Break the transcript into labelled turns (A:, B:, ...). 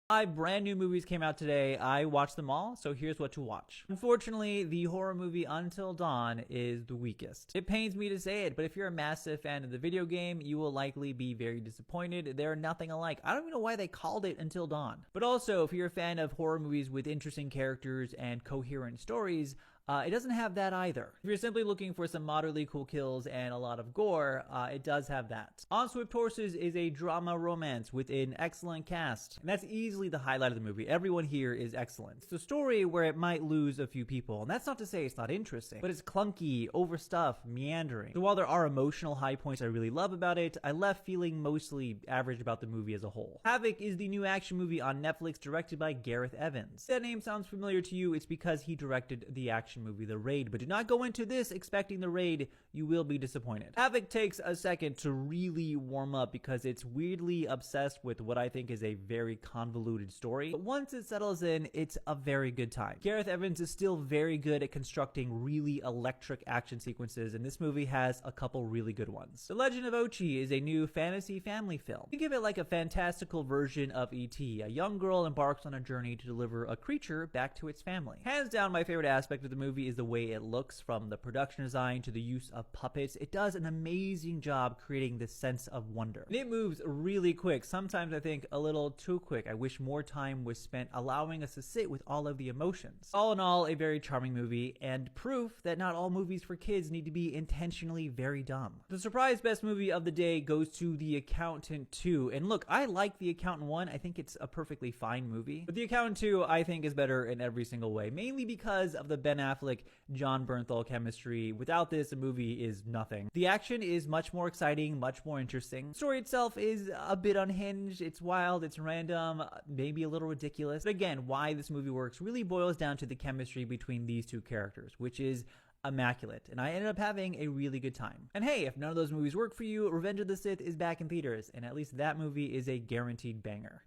A: 5 brand new movies came out today. I watched them all, so here's what to watch. Unfortunately, the horror movie Until Dawn is the weakest. It pains me to say it, but if you're a massive fan of the video game, you will likely be very disappointed. They're nothing alike. I don't even know why they called it Until Dawn. But also, if you're a fan of horror movies with interesting characters and coherent stories, it doesn't have that either. If you're simply looking for some moderately cool kills and a lot of gore, it does have that. On Swift Horses is a drama romance with an excellent cast, and that's easily the highlight of the movie. Everyone here is excellent. It's a story where it might lose a few people, and that's not to say it's not interesting, but it's clunky, overstuffed, meandering. So while there are emotional high points I really love about it, I left feeling mostly average about the movie as a whole. Havoc is the new action movie on Netflix directed by Gareth Evans. If that name sounds familiar to you, it's because he directed the action movie The Raid, but do not go into this expecting The Raid. You will be disappointed. Havoc takes a second to really warm up because it's weirdly obsessed with what I think is a very convoluted story, but once it settles in, it's a very good time. Gareth Evans is still very good at constructing really electric action sequences, and this movie has a couple really good ones. The Legend of Ochi is a new fantasy family film. Think of it like a fantastical version of E.T. A young girl embarks on a journey to deliver a creature back to its family. Hands down, my favorite aspect of the movie is the way it looks, from the production design to the use of puppets. It does an amazing job creating this sense of wonder. And it moves really quick, sometimes I think a little too quick. I wish more time was spent allowing us to sit with all of the emotions. All in all, a very charming movie, and proof that not all movies for kids need to be intentionally very dumb. The surprise best movie of the day goes to The Accountant 2. And look, I like The Accountant 1. I think it's a perfectly fine movie. But The Accountant 2, I think, is better in every single way, mainly because of the Ben Affleck John Bernthal chemistry. Without this, the movie is nothing. The action is much more exciting, much more interesting. The story itself is a bit unhinged. It's wild, it's random, maybe a little ridiculous. But again, why this movie works really boils down to the chemistry between these two characters, which is immaculate, and I ended up having a really good time. And hey, if none of those movies work for you, Revenge of the Sith is back in theaters, and at least that movie is a guaranteed banger.